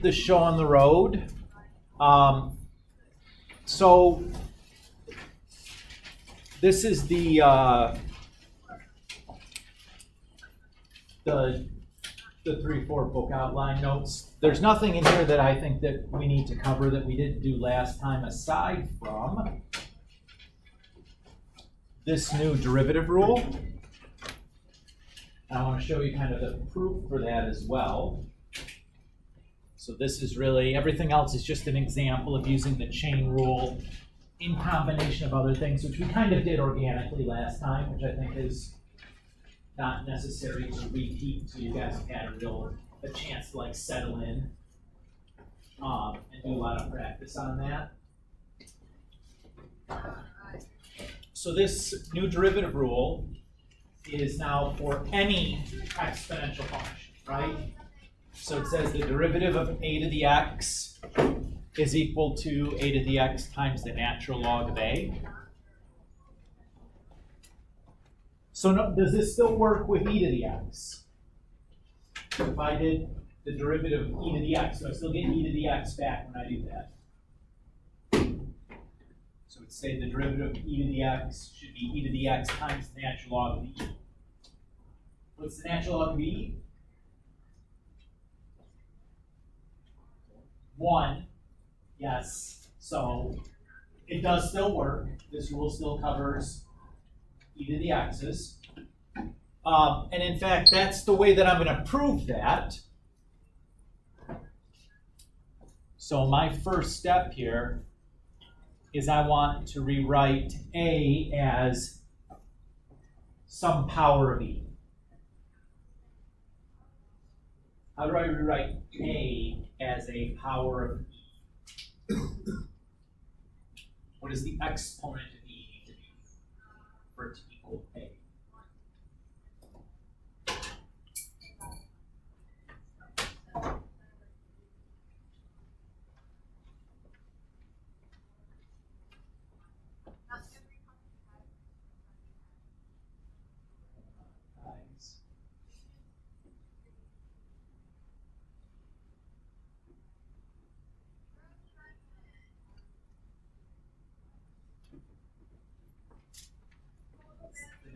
the show on the road. So this is the 3-4 book outline notes. There's nothing in here that I think that we need to cover that we didn't do last time, aside from this new derivative rule. I want to show you kind of the proof for that as well. So this is really, everything else is just an example of using the chain rule in combination of other things, which we kind of did organically last time, which I think is not necessary to repeat, so you guys have had a chance to like settle in and do a lot of practice on that. So this new derivative rule is now for any exponential function, right? So it says the derivative of a to the x is equal to a to the x times the natural log of a. So does this still work with e to the x? If I did the derivative of e to the x, so I still get e to the x back when I do that. So let's say the derivative of e to the x should be e to the x times the natural log of e. What's the natural log of e? 1. Yes. So it does still work. This rule still covers e to the x's. And in fact, that's the way that I'm going to prove that. So my first step here is I want to rewrite a as some power of e. How do I rewrite a as a power of e? What does the exponent of e need to be for it to equal a?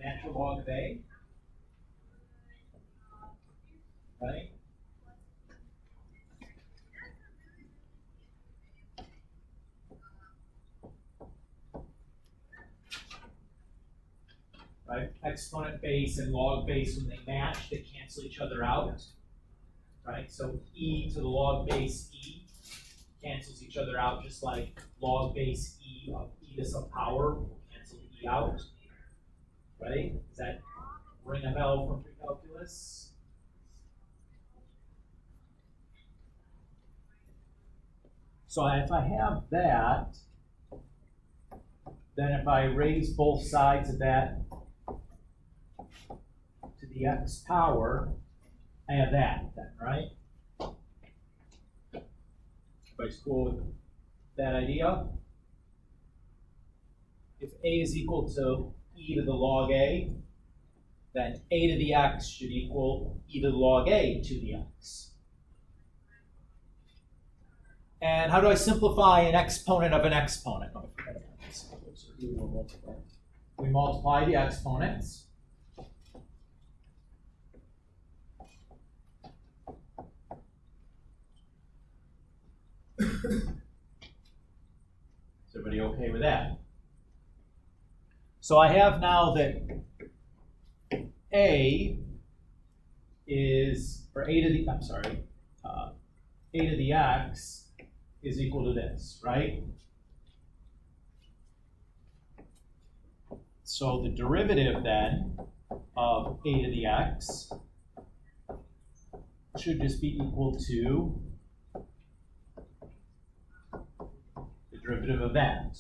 Natural log of a, right? Right? Exponent base and log base, when they match, they cancel each other out. Right? So e to the log base e cancels each other out, just like log base e of e to some power will cancel e out. Right? Does that ring a bell from pre-calculus? So if I have that, then if I raise both sides of that to the x power, I have that then, right? Everybody's cool with that idea? If a is equal to e to the log a, then a to the x should equal e to the log a to the x. And how do I simplify an exponent of an exponent? Oh, I forgot about this. We multiply the exponents. Is everybody okay with that? So I have now that a is, or a to the, I'm sorry, a to the x is equal to this, right? So the derivative then of a to the x should just be equal to the derivative of that.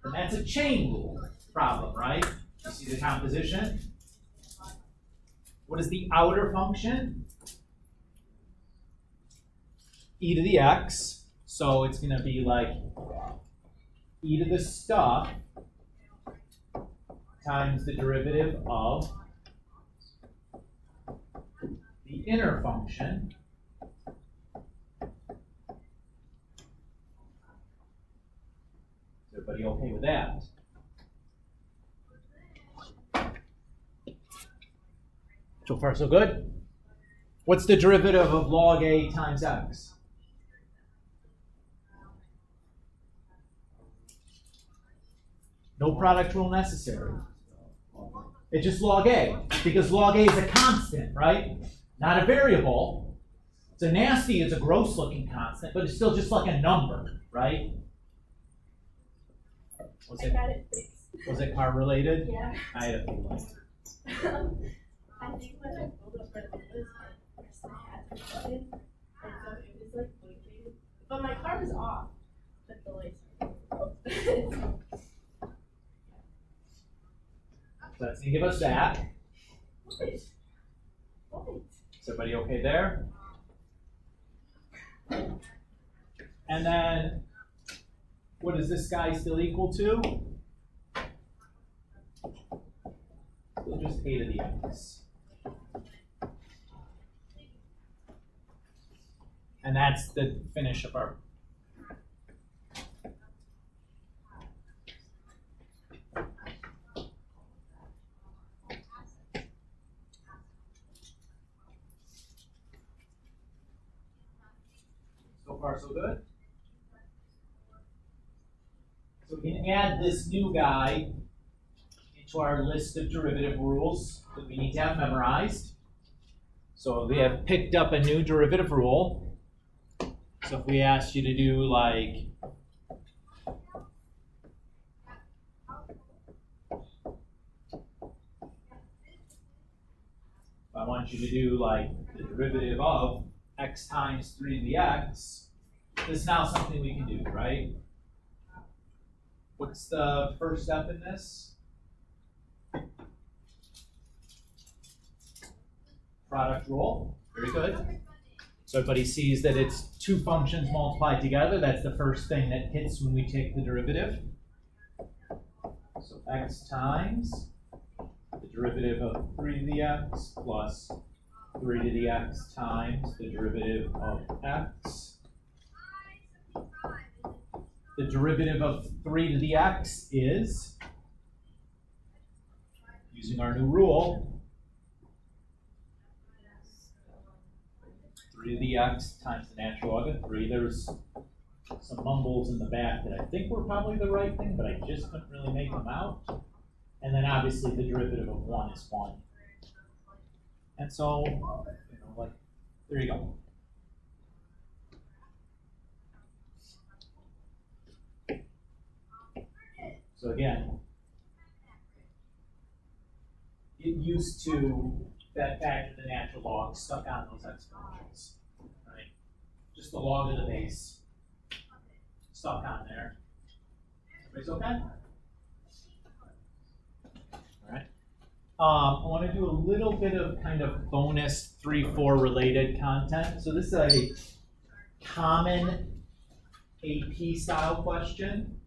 And that's a chain rule problem, right? You see the composition? What is the outer function? E to the x. So it's going to be like e to the stuff times the derivative of the inner function Everybody okay with that? So far, so good? What's the derivative of log a times x? No product rule necessary. It's just log a, because log a is a constant, right? Not a variable. It's a nasty, it's a gross looking constant, but it's still just like a number, right? Was it car related? Yeah. I had a feeling. I think when I pulled up for the windows, I pressed the hazard button, and so it was like blinking. But my car was off, but the lights were on. Let's give us that. What? Is everybody okay there? And then, what is this guy still equal to? Still just a to the x. And that's the finish of our. So far, so good. So we can add this new guy into our list of derivative rules that we need to have memorized. So we have picked up a new derivative rule. So if we asked you to do like I want you to do like the derivative of x times 3 to the x, this is now something we can do, right? What's the first step in this? Product rule. Very good. So everybody sees that it's two functions multiplied together. That's the first thing that hits when we take the derivative. So x times the derivative of 3 to the x plus 3 to the x times the derivative of x. The derivative of 3 to the x is, using our new rule, 3 to the x times the natural log of 3. There's some mumbles in the back that I think were probably the right thing, but I just couldn't really make them out. And then obviously the derivative of 1 is 1. And so, like, there you go. So again, get used to that factor of the natural log stuck on those exponentials, right? Just the log of the base stuck on there. Everybody's okay? All right. I want to do a little bit of kind of bonus 3-4 related content. So this is a common AP style question.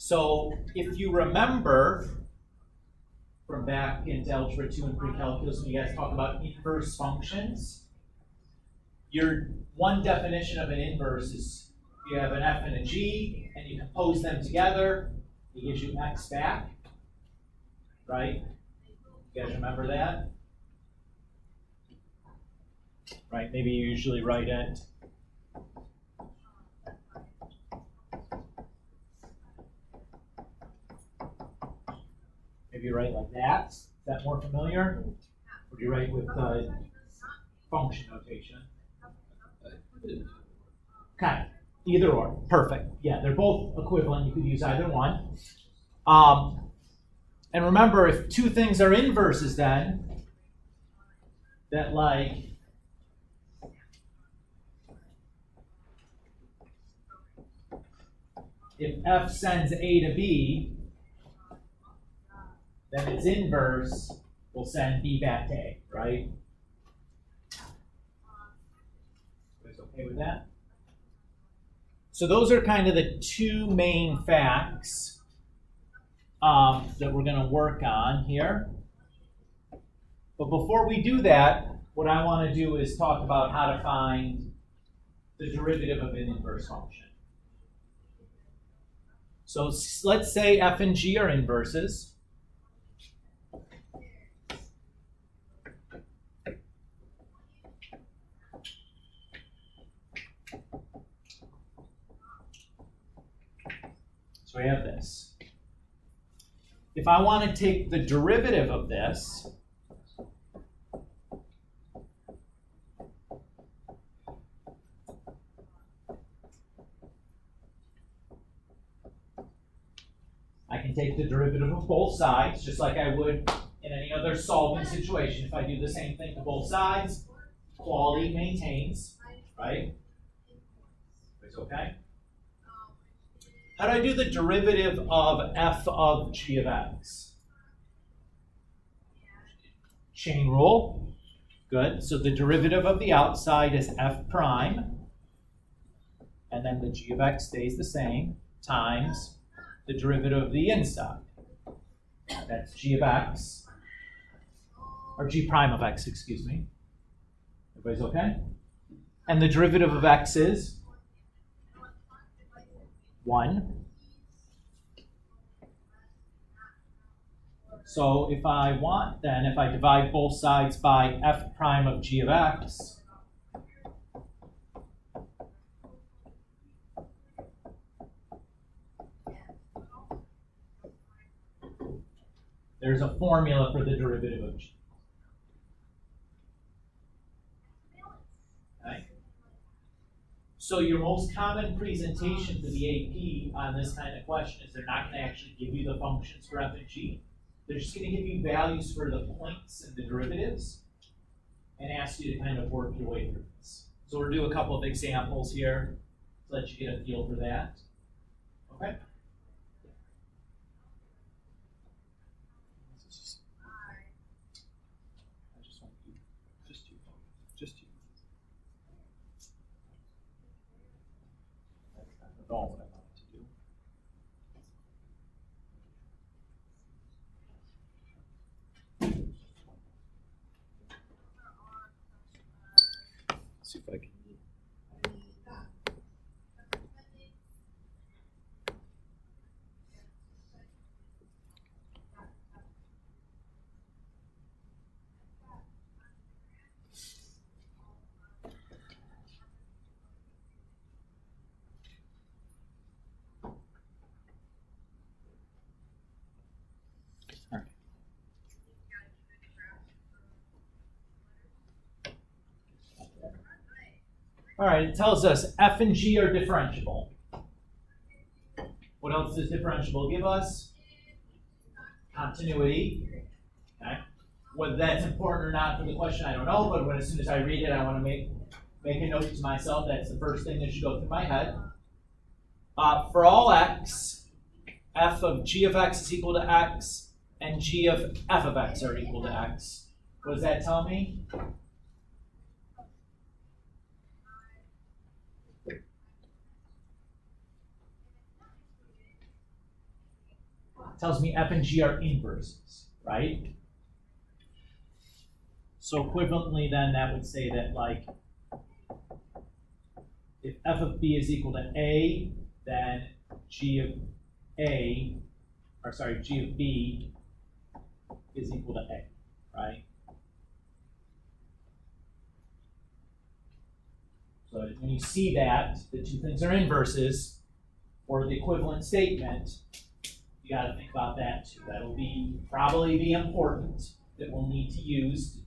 So if you remember from back into Algebra 2 and pre-calculus, when you guys talk about inverse functions, your one definition of an inverse is you have an f and a g, and you compose them together, it gives you x back, right? You guys remember that? Right, maybe you usually write it. Maybe you write like that. Is that more familiar? Or do you write with function notation? Okay, either or. Perfect. Yeah, they're both equivalent. You could use either one. And remember, if two things are inverses then, that like if f sends a to b, then its inverse will send b back to a, right? You guys okay with that? So those are kind of the two main facts that we're going to work on here. But before we do that, what I want to do is talk about how to find the derivative of an inverse function. So let's say f and g are inverses. So we have this. If I want to take the derivative of this, I can take the derivative of both sides, just like I would in any other solving situation. If I do the same thing to both sides, quality maintains, right? It's okay. How do I do the derivative of f of g of x? Chain rule. Good. So the derivative of the outside is f prime. And then the g of x stays the same times the derivative of the inside. That's g of x. Or g prime of x, excuse me. Everybody's okay? And the derivative of x is 1. So if I want, then, if I divide both sides by f prime of g of x, there's a formula for the derivative of g. Okay. So your most common presentation to the AP on this kind of question is they're not going to actually give you the functions for f and g. They're just going to give you values for the points and the derivatives and ask you to kind of work your way through this. So we'll do a couple of examples here to let you get a feel for that. Okay? That's not at all what I wanted to do. See if I can. All right, it tells us f and g are differentiable. What else does differentiable give us? Continuity. Okay. Whether that's important or not for the question, I don't know, but as soon as I read it, I want to make a note to myself. That's the first thing that should go through my head. For all x, f of g of x is equal to x, and g of f of x are equal to x. What does that tell me? Tells me f and g are inverses, right? So equivalently then that would say that like if f of b is equal to a, then g of b is equal to a, right? So when you see that the two things are inverses or the equivalent statement, you got to think about that too. That'll probably be important that we'll need to use to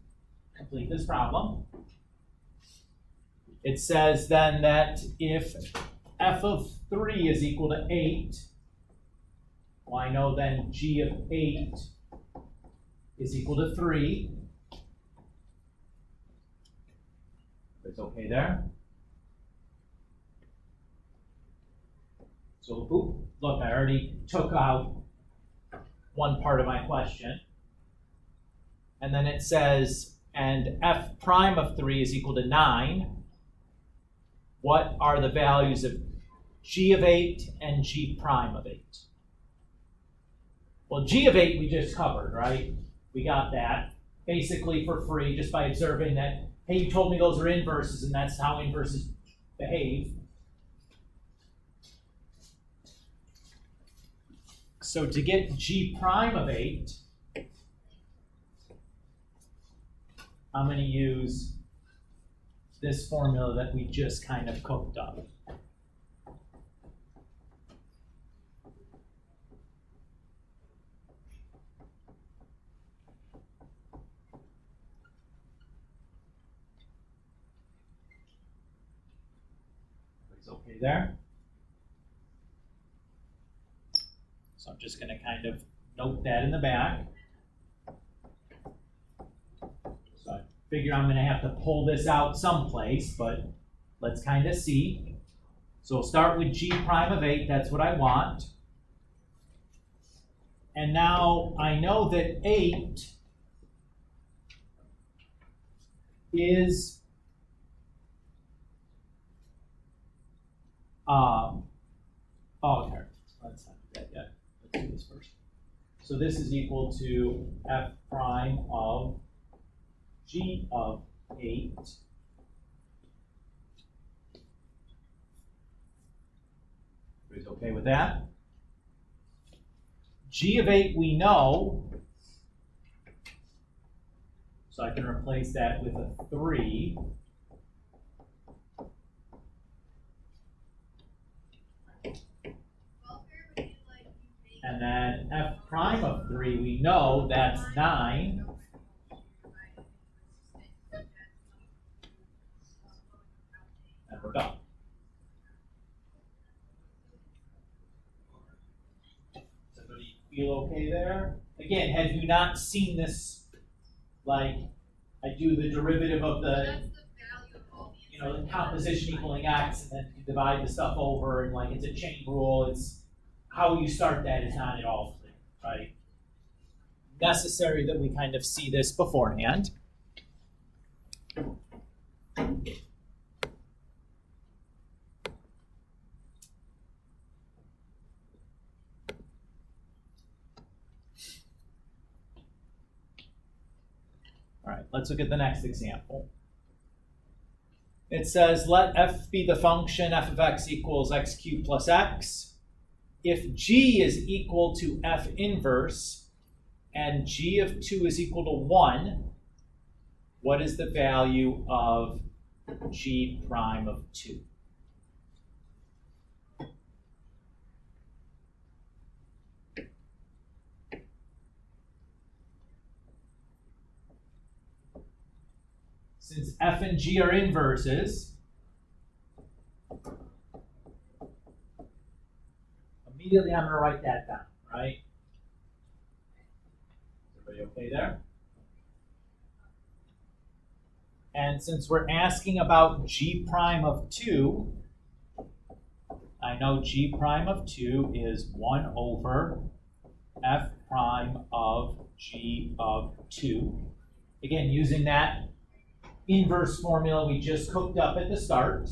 complete this problem. It says then that if f of 3 is equal to 8, well, I know then g of 8 is equal to 3. It's okay there. So, look, I already took out one part of my question. And then it says, and f prime of 3 is equal to 9. What are the values of g of 8 and g prime of 8? Well, g of 8 we just covered, right? We got that basically for free just by observing that, hey, you told me those are inverses, and that's how inverses behave. So to get g prime of 8, I'm going to use this formula that we just kind of cooked up. Everybody's okay there? So I'm just going to kind of note that in the back. So I figure I'm going to have to pull this out someplace, but let's kind of see. So we'll start with g prime of 8. That's what I want. And now I know that 8 is okay. Let's not do that yet. Let's do this first. So this is equal to f prime of g of 8 everybody's okay with that? G of 8 we know, so I can replace that with a 3. And then f prime of 3, we know that's 9. And we're done. Does everybody feel okay there? Again, have you not seen this, like, I do the derivative of the, you know, the composition equaling x, and then you divide the stuff over, and like it's a chain rule, it's how you start that is not at all clear, right? Necessary that we kind of see this beforehand. All right, let's look at the next example. It says, let f be the function f of x equals x cubed plus x. If g is equal to f inverse and g of 2 is equal to 1, what is the value of g prime of 2? Since f and g are inverses, immediately I'm going to write that down, right? Everybody okay there? And since we're asking about g prime of 2, I know g prime of 2 is 1 over f prime of g of 2. Again, using that inverse formula we just cooked up at the start.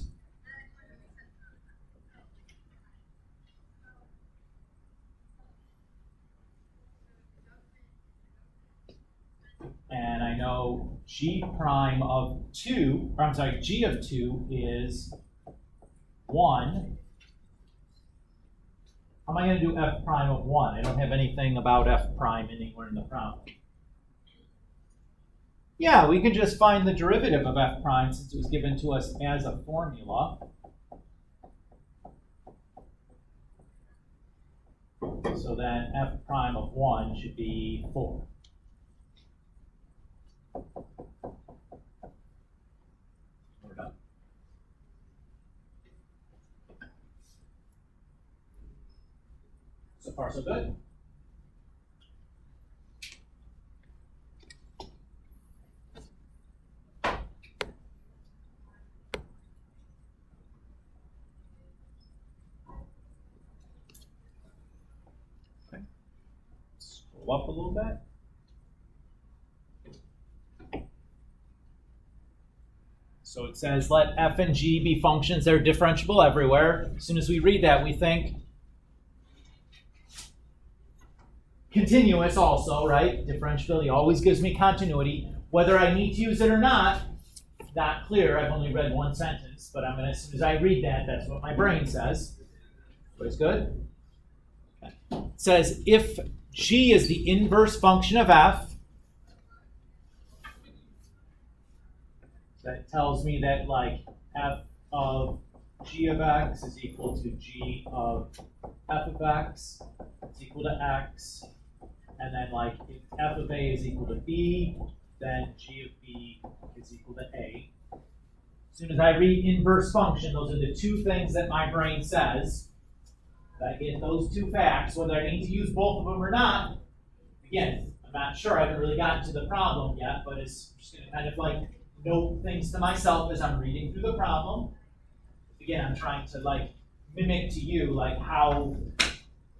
And I know g prime of 2, or I'm sorry, g of 2 is 1. How am I going to do f prime of 1? I don't have anything about f prime anywhere in the problem. Yeah, we could just find the derivative of f prime since it was given to us as a formula. So then f prime of 1 should be 4. We're done. So far, so good. Okay. Scroll up a little bit. So it says, let f and g be functions that are differentiable everywhere. As soon as we read that, we think continuous also, right? Differentiability always gives me continuity. Whether I need to use it or not clear. I've only read one sentence, but as soon as I read that, that's what my brain says. Everybody's good? Okay. It says if g is the inverse function of f, that tells me that like f of g of x is equal to g of f of x is equal to x, and then like if f of a is equal to b, then g of b is equal to a. As soon as I read inverse function, those are the two things that my brain says. If I get those two facts, whether I need to use both of them or not, again, I'm not sure. I haven't really gotten to the problem yet, but it's just going to kind of like note things to myself as I'm reading through the problem. Again, I'm trying to like mimic to you like how,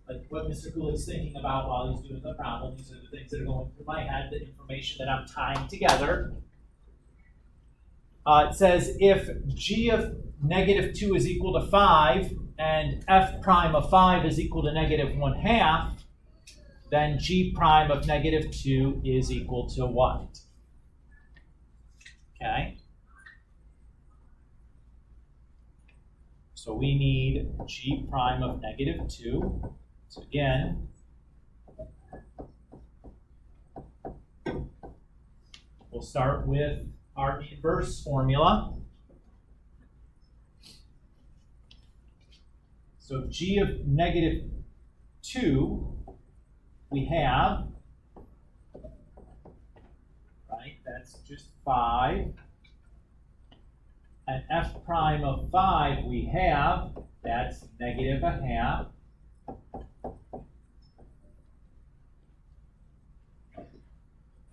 like what Mr. Kulik's thinking about while he's doing the problem. These are the things that are going through my head, the information that I'm tying together. It says if g of negative 2 is equal to 5 and f prime of 5 is equal to negative 1/2, then g prime of negative 2 is equal to what? Okay. So we need g prime of negative 2. So again, we'll start with our inverse formula. So g of negative 2, we have, right, that's just 5. And f prime of 5 we have, that's negative 1/2.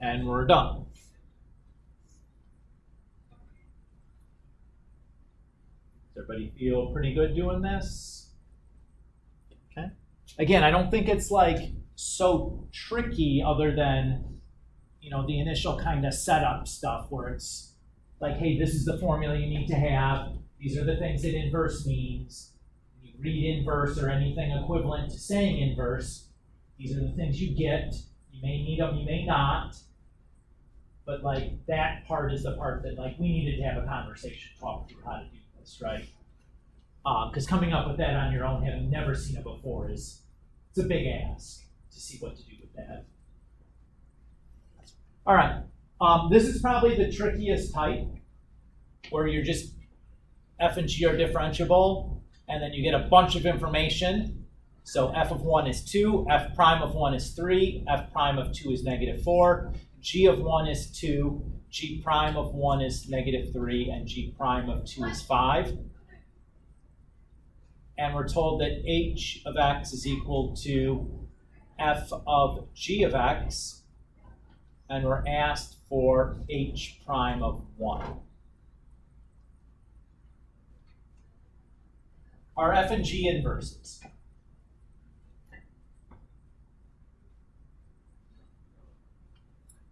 And we're done. Does everybody feel pretty good doing this? Okay. Again, I don't think it's like so tricky other than, you know, the initial kind of setup stuff where it's like, hey, this is the formula you need to have. These are the things that inverse means. When you read inverse or anything equivalent to saying inverse, these are the things you get. You may need them, you may not. But like that part is the part that like we needed to have a conversation, talk through how to do this, right? Because coming up with that on your own, having never seen it before, it's a big ask to see what to do with that. All right, this is probably the trickiest type, where you're just f and g are differentiable, and then you get a bunch of information. So f of 1 is 2, f prime of 1 is 3, f prime of 2 is negative 4, g of 1 is 2, g prime of 1 is negative 3, and g prime of 2 is 5. And we're told that h of x is equal to f of g of x, and we're asked for h prime of 1. Are f and g inverses?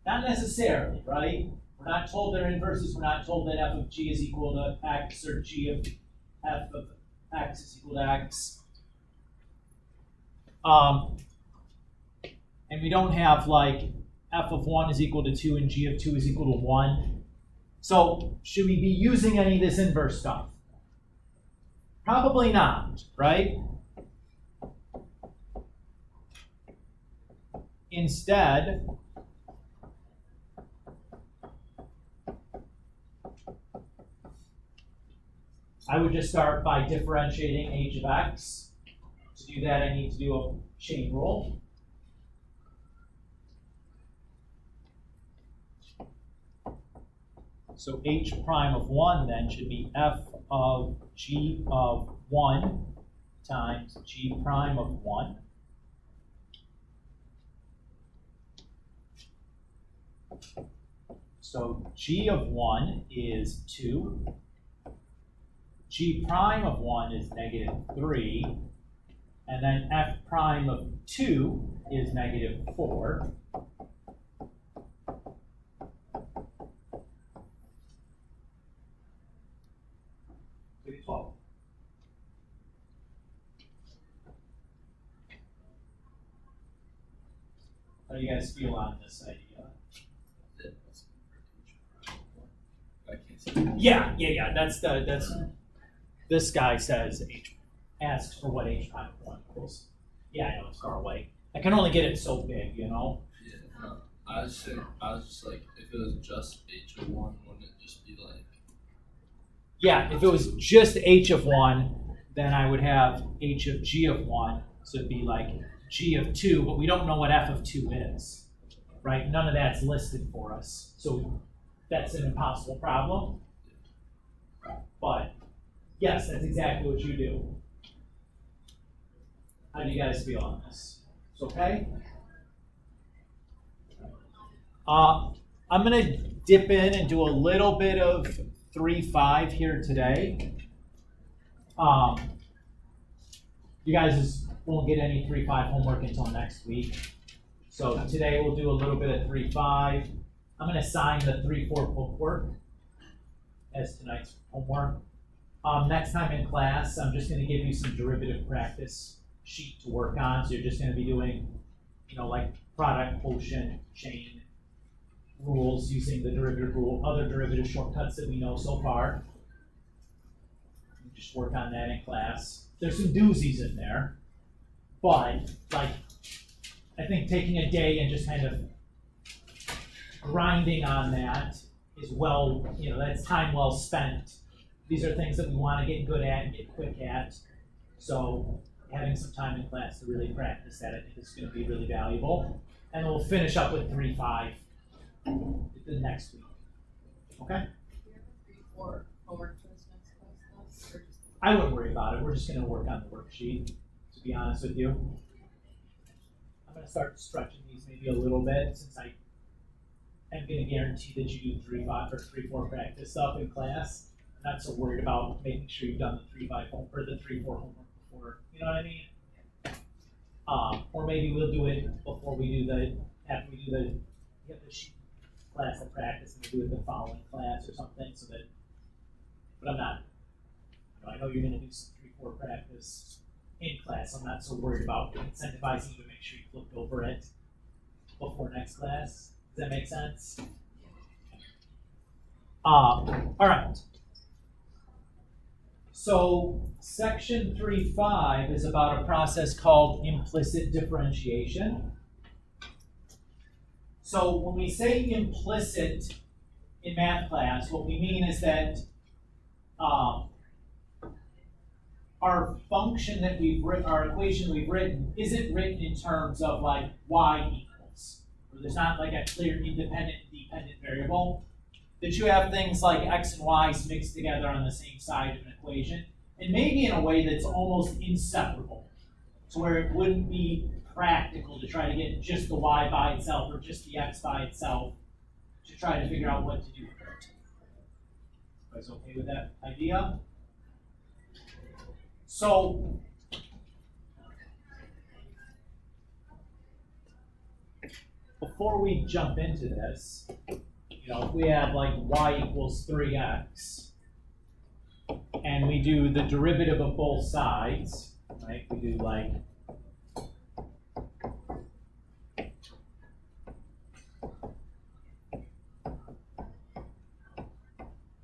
Not necessarily, right? We're not told they're inverses. We're not told that f of g is equal to x or g of f of x is equal to x. And we don't have like f of 1 is equal to 2 and g of 2 is equal to 1. So should we be using any of this inverse stuff? Probably not, right? Instead, I would just start by differentiating h of x. To do that, I need to do a chain rule. So h prime of 1 then should be f of g of 1 times g prime of 1. So g of 1 is 2. G prime of 1 is negative 3. And then f prime of 2 is negative 4. How do you guys feel on this idea? Yeah. That's this guy says h asks for what h prime of 1 equals. Yeah, I know it's far away. I can only get it so big, you know? Yeah, no, I was just like, if it was just h of 1, wouldn't it just be like, Yeah, if it was just h of 1, then I would have h of g of 1. So it'd be like g of 2, but we don't know what f of 2 is, right? None of that's listed for us. So that's an impossible problem. But yes, that's exactly what you do. How do you guys feel on this? It's okay? I'm going to dip in and do a little bit of 3-5 here today. You guys won't get any 3-5 homework until next week. So today we'll do a little bit of 3-5. I'm going to assign the 3-4 bookwork as tonight's homework. Next time in class, I'm just going to give you some derivative practice sheet to work on. So you're just going to be doing, like product, quotient, chain rules using the derivative rule, other derivative shortcuts that we know so far. You just work on that in class. There's some doozies in there, but I think taking a day and just kind of grinding on that is that's time well spent. These are things that we want to get good at and get quick at. So having some time in class to really practice that, I think is going to be really valuable. And we'll finish up with 3-5 the next week. Okay? Or homework for this next class, or just I wouldn't worry about it. We're just going to work on the worksheet, to be honest with you. I'm going to start stretching these maybe a little bit since I am going to guarantee that you do 3-5 or 3-4 practice stuff in class. I'm not so worried about making sure you've done the 3-5 or the 3-4 homework before. You know what I mean? Or maybe we'll do it before we do after we do the sheet class of practice and we'll do it the following class or something so that, but I'm not. I know you're going to do some 3-4 practice in class. I'm not so worried about incentivizing you to make sure you looked over it before next class. Does that make sense? All right. So section 3.5 is about a process called implicit differentiation. So when we say implicit in math class, what we mean is that our function that we've written, our equation we've written, isn't written in terms of like y equals. Or there's not like a clear independent and dependent variable. That you have things like x and y's mixed together on the same side of an equation, and maybe in a way that's almost inseparable, to where it wouldn't be practical to try to get just the y by itself or just the x by itself to try to figure out what to do with it. You guys okay with that idea? So, before we jump into this, if we have like y equals 3x, and we do the derivative of both sides, right? We do like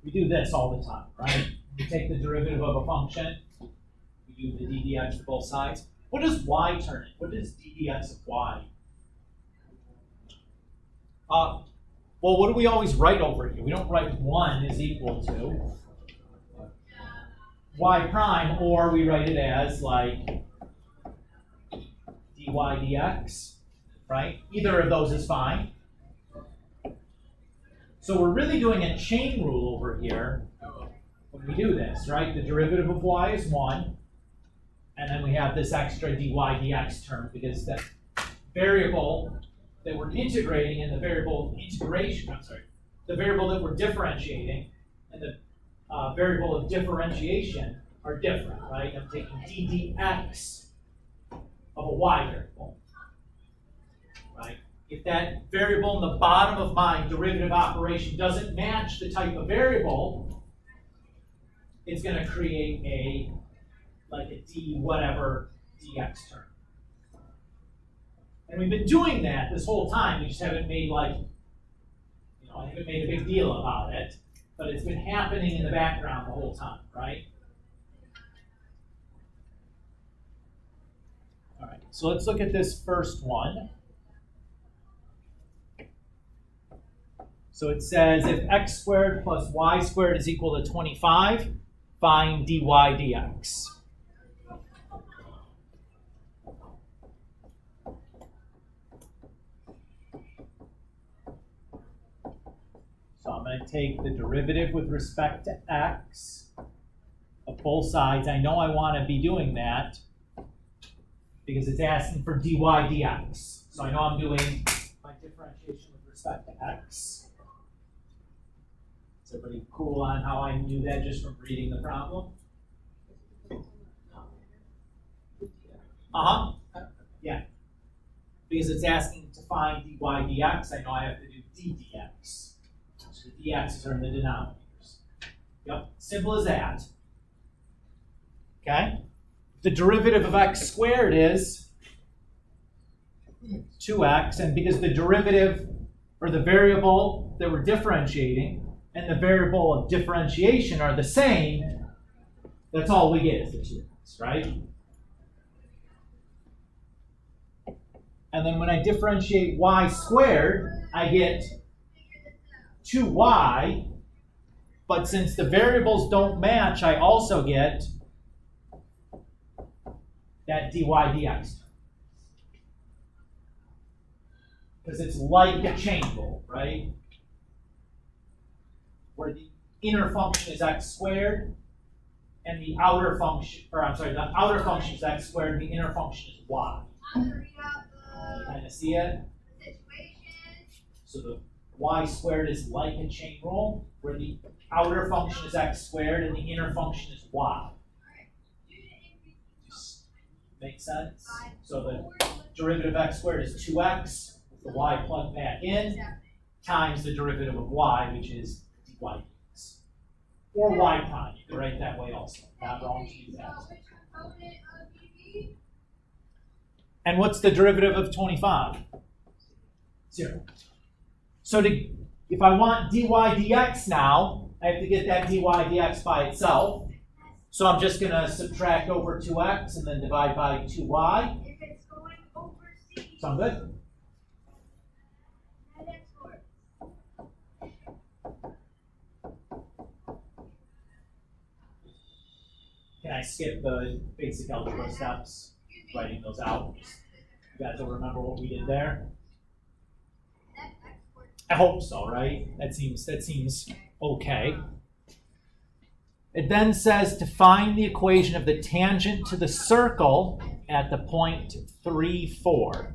we do this all the time, right? We take the derivative of a function, we do the d dx to both sides. What does y turn in? What does d dx of y? Well, what do we always write over here? We don't write 1 is equal to y prime, or we write it as like dy dx, right? Either of those is fine. So we're really doing a chain rule over here when we do this, right? The derivative of y is 1, and then we have this extra dy dx term because that variable that we're integrating and the variable of integration, the variable that we're differentiating and the variable of differentiation are different, right? I'm taking d dx of a y variable, right? If that variable in the bottom of my derivative operation doesn't match the type of variable, it's going to create a d whatever dx term. And we've been doing that this whole time. We just haven't made I haven't made a big deal about it, but it's been happening in the background the whole time, right? All right, so let's look at this first one. So it says if x squared plus y squared is equal to 25, find dy dx. So I'm going to take the derivative with respect to x of both sides. I know I want to be doing that because it's asking for dy dx. So I know I'm doing my differentiation with respect to x. Is everybody cool on how I knew that just from reading the problem? Yeah. Because it's asking to find dy dx, I know I have to do d dx. So the dx's are in the denominators. Yep, simple as that. Okay? The derivative of x squared is 2x, and because the derivative, or the variable that we're differentiating, and the variable of differentiation are the same, that's all we get is the 2x, right? And then when I differentiate y squared, I get 2y, but since the variables don't match, I also get that dy dx. Because it's like a chain rule, right? Where the inner function is x squared, and the outer function, or I'm sorry, the outer function is x squared, and the inner function is y. You kind of see it? So the y squared is like a chain rule, where the outer function is x squared, and the inner function is y. Make sense? So the derivative of x squared is 2x, with the y plugged back in, times the derivative of y, which is dy dx. Or y prime, you can write that way also. Not wrong to do that. And what's the derivative of 25? 0. So if I want dy dx now, I have to get that dy dx by itself. So I'm just going to subtract over 2x and then divide by 2y. Sound good? Can I skip the basic algebra steps, writing those out? You guys will remember what we did there? I hope so, right? That seems okay. It then says to find the equation of the tangent to the circle at the point 3, 4.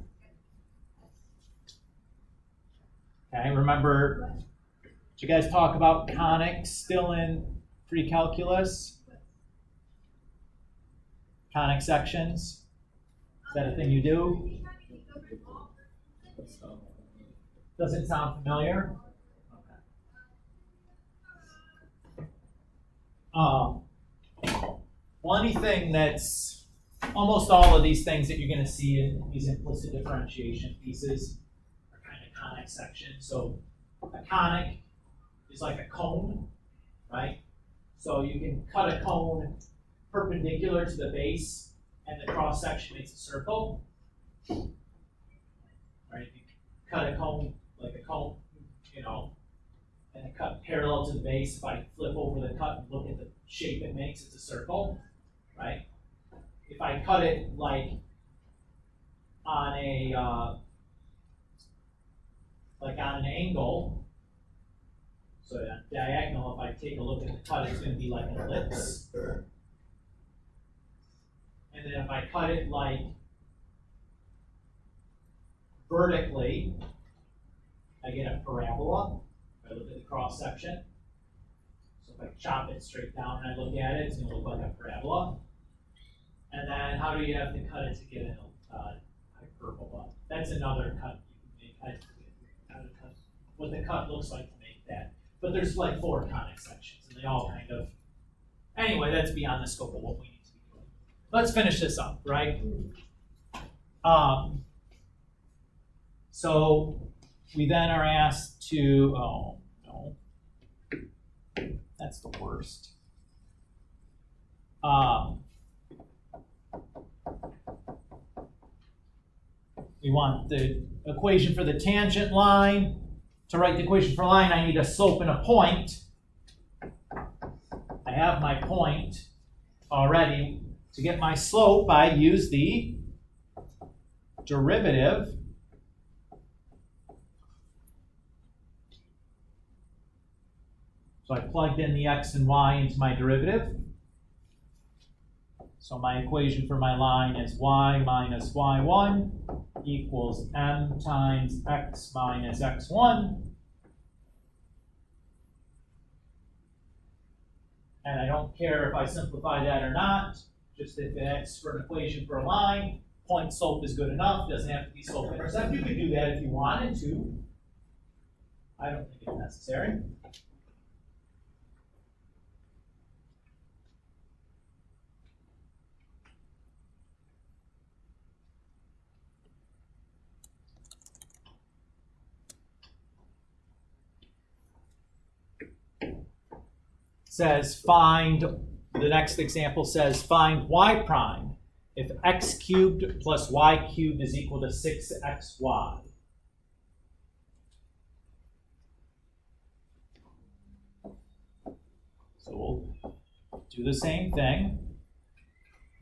Okay, remember, did you guys talk about conics still in pre-calculus? Conic sections? Is that a thing you do? Does it sound familiar? One thing that's almost all of these things that you're going to see in these implicit differentiation pieces are kind of conic sections. So a conic is like a cone, right? So you can cut a cone perpendicular to the base, and the cross section makes a circle. Right? If you cut a cone like a cone, and a cut parallel to the base, if I flip over the cut and look at the shape it makes, it's a circle, right? If I cut it like on an angle, so on diagonal, if I take a look at the cut, it's going to be like an ellipse. And then if I cut it like vertically, I get a parabola. If I look at the cross section. So if I chop it straight down and I look at it, it's going to look like a parabola. And then how do you have to cut it to get a hyperbola? That's another cut you can make. How to cut what the cut looks like to make that. But there's like 4 conic sections, and they all kind of. Anyway, that's beyond the scope of what we need to be doing. Let's finish this up, right? So we then are asked to, oh no, that's the worst. We want the equation for the tangent line. To write the equation for line, I need a slope and a point. I have my point already. To get my slope, I use the derivative so I plugged in the x and y into my derivative. So my equation for my line is y minus y1 equals m times x minus x1. And I don't care if I simplify that or not, just if it's for an equation for a line, point slope is good enough, doesn't have to be slope intercept. You could do that if you wanted to. I don't think it's necessary. Says find, the next example says find y prime if x cubed plus y cubed is equal to 6xy. So we'll do the same thing.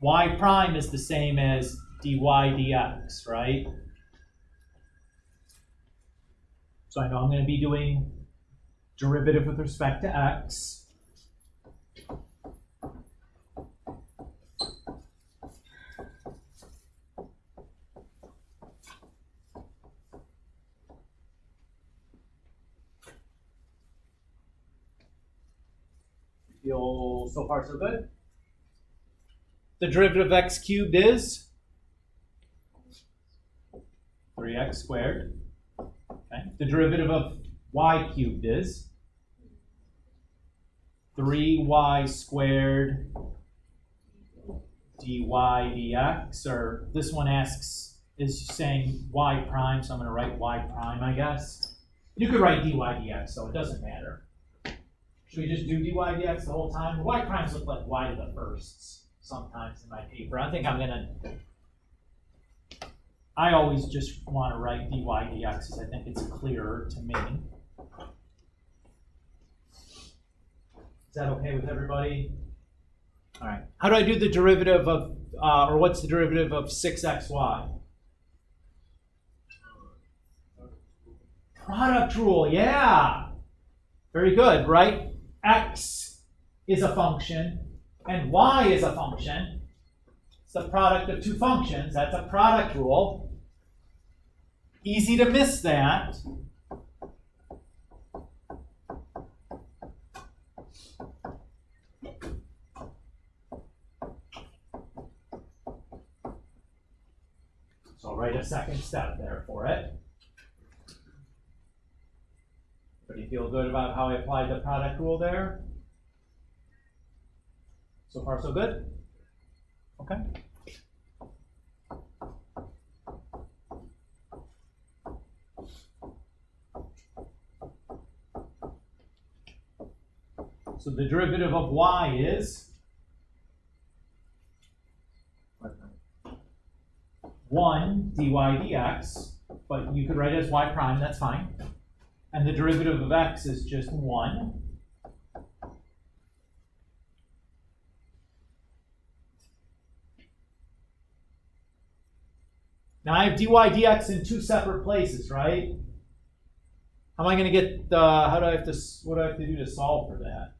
Y prime is the same as dy dx, right? So I know I'm going to be doing derivative with respect to x. Feel so far so good? The derivative of x cubed is 3x squared. Okay. The derivative of y cubed is 3y squared dy dx, or this one is saying y prime, so I'm going to write y prime, I guess. You could write dy dx, so it doesn't matter. Should we just do dy dx the whole time? Y primes look like y to the firsts sometimes in my paper. I think I'm going to... I always just want to write dy dx because I think it's clearer to me. Is that okay with everybody? All right. How do I do the derivative of, or what's the derivative of 6xy? Product rule, yeah. Very good, right? X is a function and y is a function. It's the product of two functions. That's a product rule. Easy to miss that. So I'll write a second step there for it. Everybody feel good about how I applied the product rule there? So far so good? Okay. So the derivative of y is 1 dy dx, but you could write it as y prime, that's fine. And the derivative of x is just 1. Now I have dy dx in two separate places, right? How am I going to get the, what do I have to do to solve for that?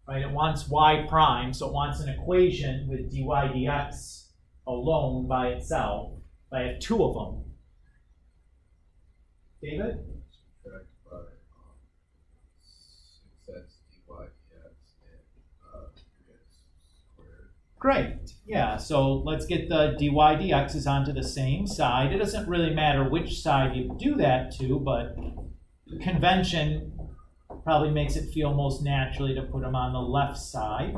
Right, it wants y prime, so it wants an equation with dy dx alone by itself. I have two of them. David? Correct by 6x dy dx and squared. Great. Yeah, so let's get the dy dx's onto the same side. It doesn't really matter which side you do that to, but convention probably makes it feel most naturally to put them on the left side.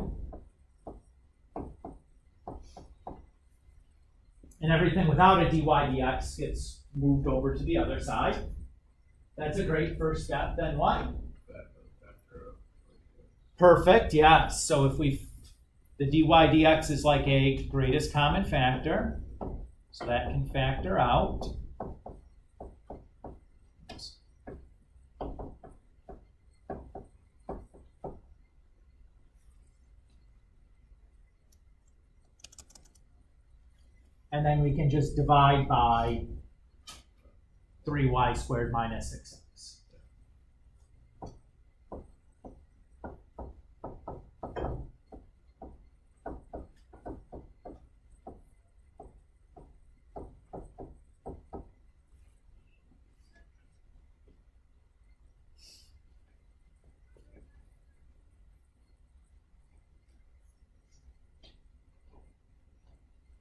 And everything without a dy dx gets moved over to the other side. That's a great first step. Then what? Perfect, yes. So if the dy dx is like a greatest common factor. So that can factor out. And then we can just divide by 3y squared minus 6x.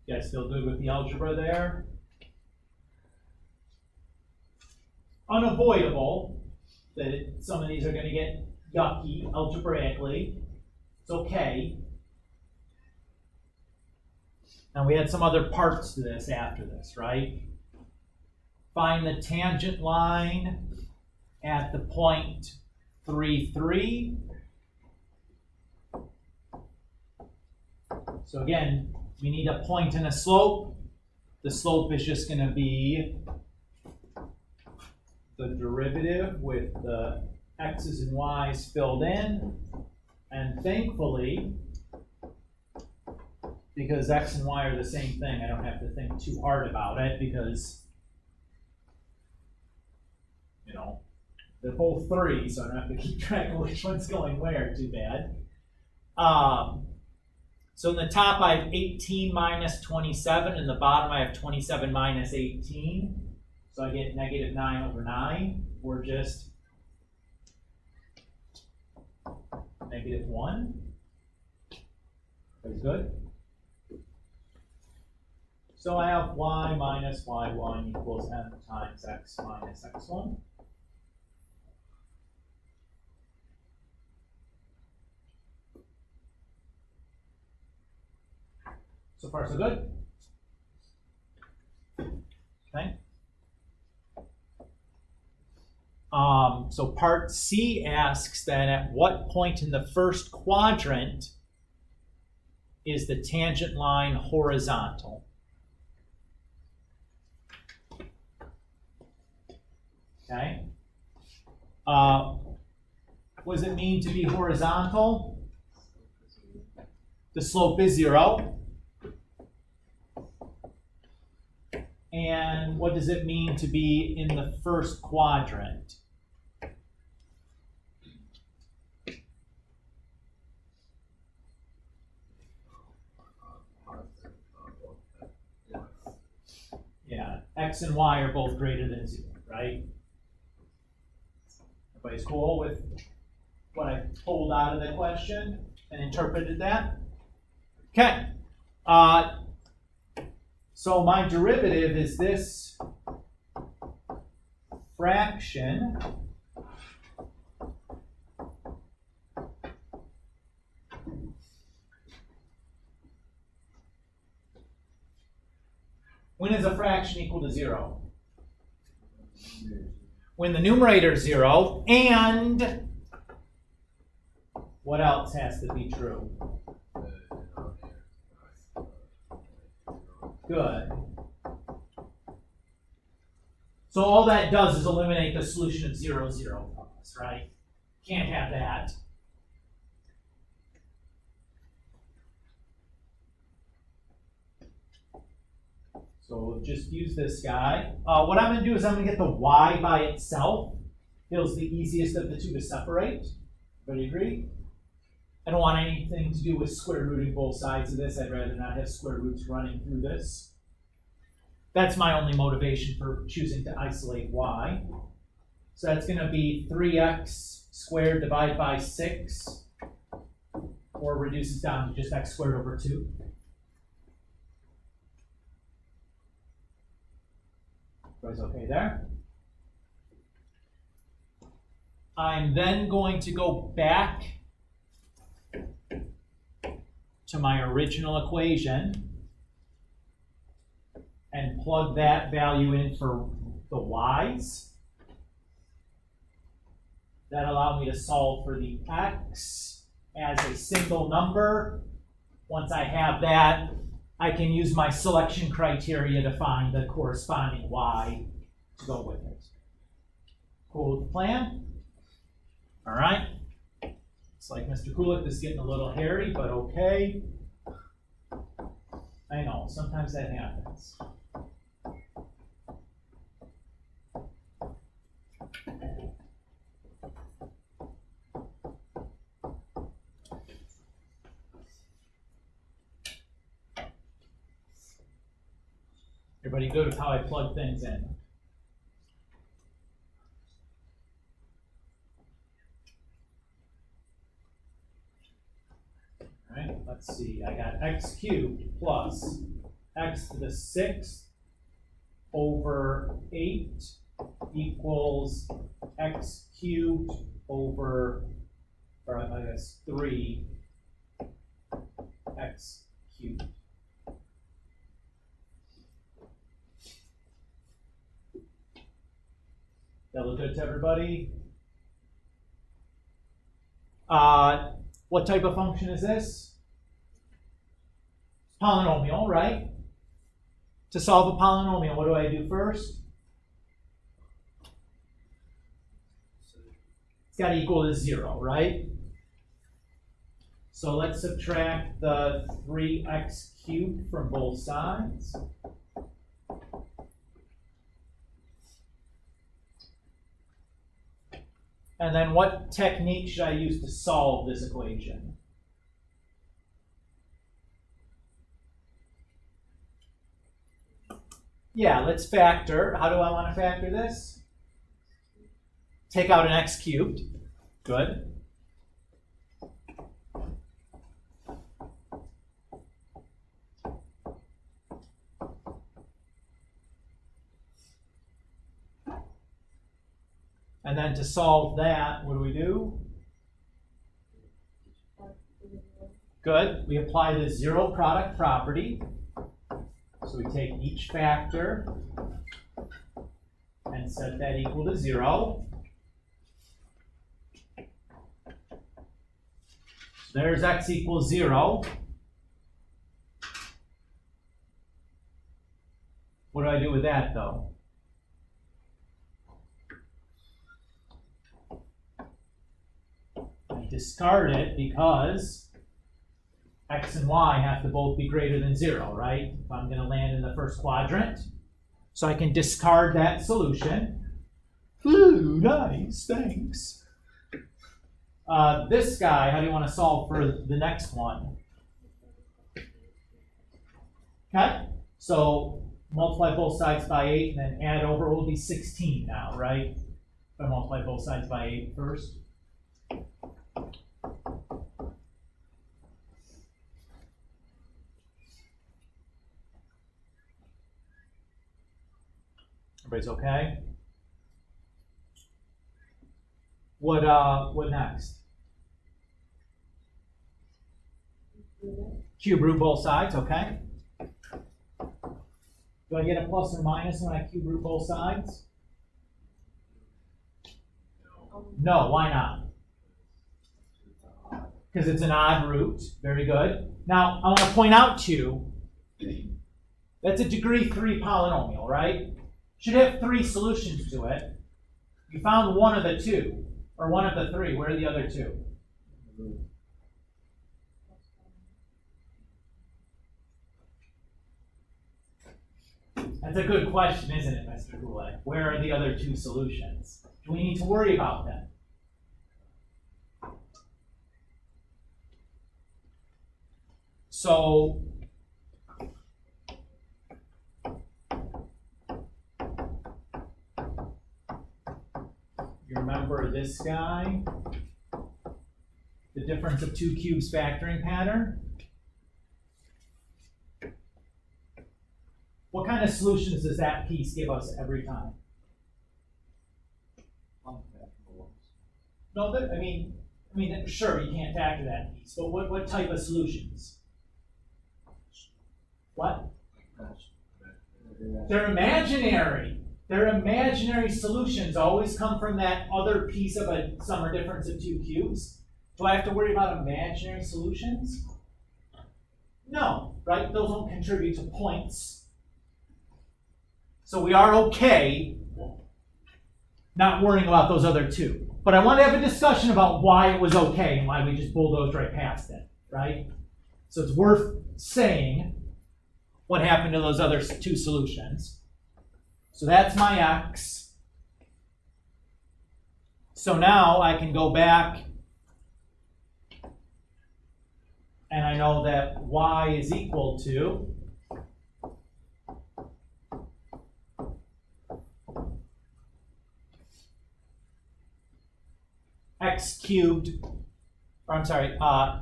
You guys still good with the algebra there? Unavoidable that some of these are going to get yucky algebraically. It's okay. Now we had some other parts to this after this, right? Find the tangent line at the point 3, 3. So again, we need a point and a slope. The slope is just going to be the derivative with the x's and y's filled in. And thankfully, because x and y are the same thing, I don't have to think too hard about it because, you know, they're both 3, so I don't have to keep track of which one's going where too bad. So in the top I have 18 minus 27, in the bottom I have 27 minus 18. So I get negative 9 over 9, or just negative 1. That's good. So I have y minus y1 equals m times x minus x1. So far, so good. Okay. So part C asks then, at what point in the first quadrant is the tangent line horizontal? Okay. What does it mean to be horizontal? The slope is 0. And what does it mean to be in the first quadrant? Yeah, x and y are both greater than 0, right? Everybody's cool with what I pulled out of the question and interpreted that? Okay. So my derivative is this fraction when is a fraction equal to 0? When the numerator is 0, and what else has to be true? Good. So all that does is eliminate the solution of 0, 0 from us, right? Can't have that. So we'll just use this guy. What I'm going to do is I'm going to get the y by itself. Feels the easiest of the two to separate. Everybody agree? I don't want anything to do with square rooting both sides of this. I'd rather not have square roots running through this. That's my only motivation for choosing to isolate y. So that's going to be 3x squared divided by 6, or reduces down to just x squared over 2. Everybody's okay there? I'm then going to go back to my original equation and plug that value in for the y's. That allowed me to solve for the x as a single number. Once I have that, I can use my selection criteria to find the corresponding y to go with it. Cool with the plan? All right. It's like Mr. Kulik, this is getting a little hairy, but okay. I know, sometimes that happens. Everybody good with how I plug things in? All right, let's see. I got x cubed plus x to the 6th over 8 equals x cubed over, or I guess 3 x cubed. That look good to everybody? What type of function is this? Polynomial, right? To solve a polynomial, what do I do first? It's got to equal to 0, right? So let's subtract the 3x cubed from both sides. And then what technique should I use to solve this equation? Yeah, let's factor. How do I want to factor this? Take out an x cubed. Good. And then to solve that, what do? Good. We apply the zero product property. So we take each factor and set that equal to 0. So there's x equals 0. What do I do with that, though? I discard it because x and y have to both be greater than 0, right? If I'm going to land in the first quadrant. So I can discard that solution. Ooh, nice, thanks. This guy, how do you want to solve for the next one? Okay, so multiply both sides by 8 and then add over. It will be 16 now, right? If I multiply both sides by 8 first. Everybody's okay? What next? Cube root both sides, okay? Do I get a plus or minus when I cube root both sides? No, why not? Because it's an odd root. Very good. Now, I want to point out to you, that's a degree 3 polynomial, right? Should have 3 solutions to it. You found one of the 2, or one of the 3. Where are the other 2? That's a good question, isn't it, Mr. Goulet? Where are the other 2 solutions? Do we need to worry about them? So, you remember this guy? The difference of 2 cubes factoring pattern? What kind of solutions does that piece give us every time? No, I mean, sure, you can't factor that piece, but what type of solutions? What? They're imaginary. Their imaginary solutions always come from that other piece of a sum or difference of 2 cubes. Do I have to worry about imaginary solutions? No, right? Those don't contribute to points. So we are okay not worrying about those other two. But I want to have a discussion about why it was okay and why we just bulldozed right past it, right? So it's worth saying what happened to those other two solutions. So that's my x. So now I can go back and I know that y is equal to x cubed, or I'm sorry,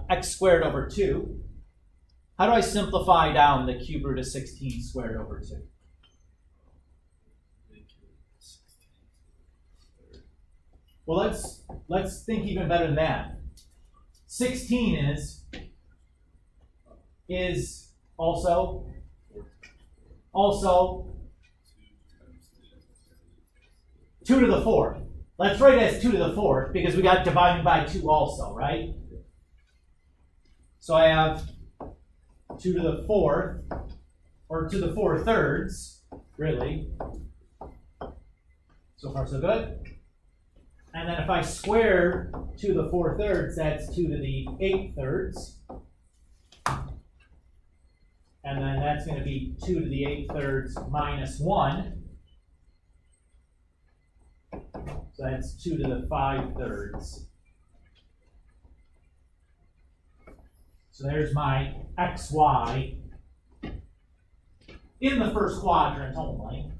x squared over 2. How do I simplify down the cube root of 16 squared over 2? Well, let's think even better than that. 16 is also 2 to the 4th. Let's write it as 2 to the 4th because we got dividing by 2 also, right? So I have 2 to the 4th, or to the 4/3, really. So far so good. And then if I square 2 to the 4/3, that's 2 to the 8/3. And then that's going to be 2 to the 8/3 minus 1. So that's 2 to the 5/3. So there's my xy in the first quadrant only.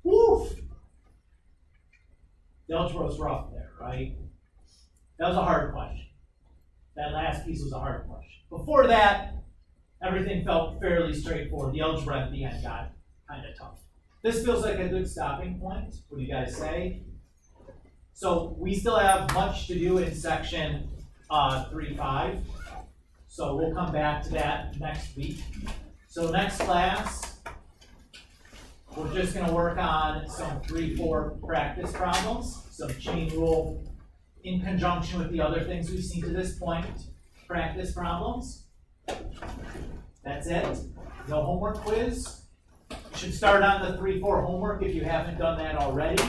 Woof! The algebra was rough there, right? That was a hard question. That last piece was a hard question. Before that, everything felt fairly straightforward. The algebra at the end got kind of tough. This feels like a good stopping point. What do you guys say? So we still have much to do in section 3.5. So we'll come back to that next week. So next class, we're just going to work on some 3-4 practice problems, some chain rule in conjunction with the other things we've seen to this point, practice problems. That's it. No homework quiz. You should start on the 3-4 homework if you haven't done that already.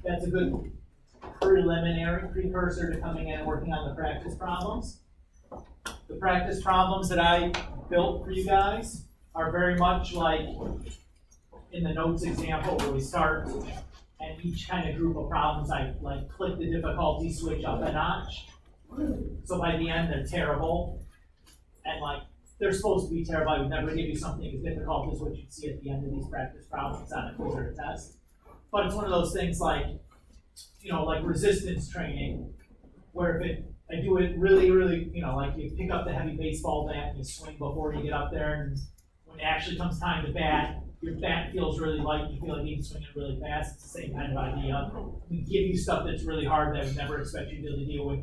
That's a good preliminary precursor to coming in and working on the practice problems. The practice problems that I built for you guys are very much like in the notes example where we start and each kind of group of problems I like click the difficulty switch up a notch. So by the end they're terrible and like they're supposed to be terrible. I would never give you something as difficult as what you'd see at the end of these practice problems on a quiz or a test. But it's one of those things like, you know, like resistance training, where if I do it really, really, you know, like you pick up the heavy baseball bat and you swing before you get up there, and when it actually comes time to bat, your bat feels really light, you feel like you can swing it really fast. It's the same kind of idea. We give you stuff that's really hard that we never expect you to be able to deal with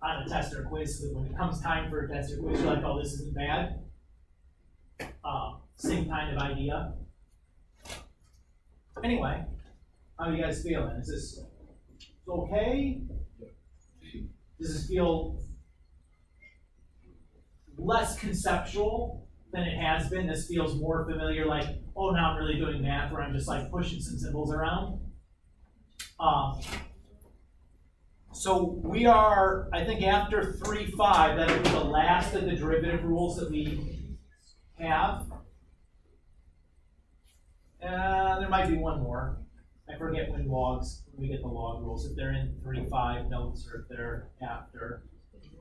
on a test or quiz, so that when it comes time for a test or quiz, you're like, oh, this isn't bad. Same kind of idea. Anyway, how are you guys feeling? Is this okay? Does this feel less conceptual than it has been? This feels more familiar, like, oh, now I'm really doing math where I'm just like pushing some symbols around. So we are, I think after 3.5, that'll be the last of the derivative rules that we have. There might be one more. I forget when we get the log rules, if they're in 3.5 notes or if they're after.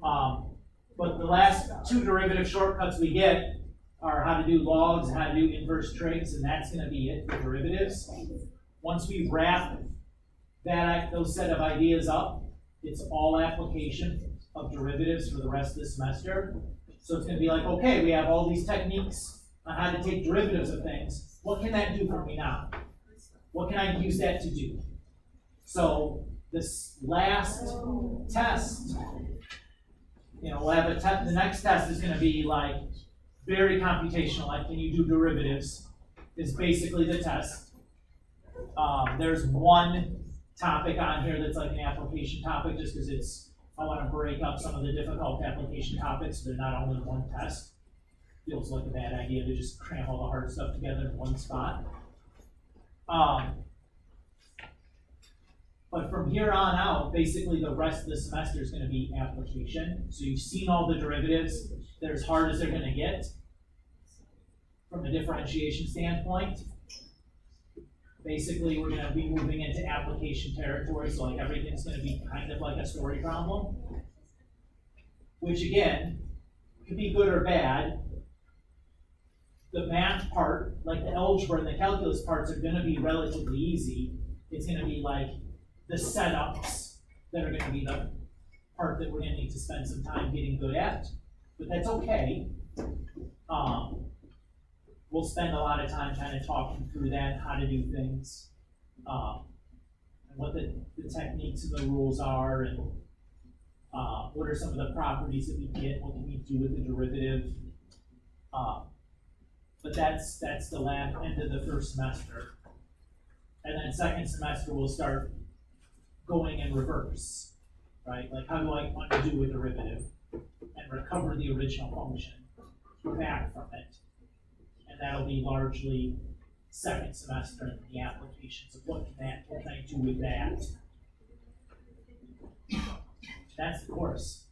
But the last two derivative shortcuts we get are how to do logs and how to do inverse traits, and that's going to be it for derivatives. Once we wrap those set of ideas up, it's all application of derivatives for the rest of the semester. So it's going to be like, okay, we have all these techniques on how to take derivatives of things. What can that do for me now? What can I use that to do? So this last test, you know, we'll have a test. The next test is going to be like very computational. Like, can you do derivatives? Is basically the test. There's one topic on here that's like an application topic, just because it's I wanna break up some of the difficult application topics, so they're not only one test. Feels like a bad idea to just cram all the hard stuff together in one spot. But from here on out, basically the rest of the semester is gonna be application. So you've seen all the derivatives, they're as hard as they're gonna get from a differentiation standpoint. Basically, we're gonna be moving into application territory, so like everything's gonna be kind of like a story problem. Which again, could be good or bad. The math part, like the algebra and the calculus parts, are gonna be relatively easy. It's gonna be like the setups that are gonna be the part that we're gonna need to spend some time getting good at, but that's okay. We'll spend a lot of time kind of talking through that, how to do things, and what the techniques and the rules are, and what are some of the properties that we get, what can we do with the derivative. But that's the end of the first semester. And then second semester, we'll start going in reverse, right? Like, how do I undo a derivative and recover the original function back from it? And that'll be largely second semester in the applications of what can I do with that. That's the course.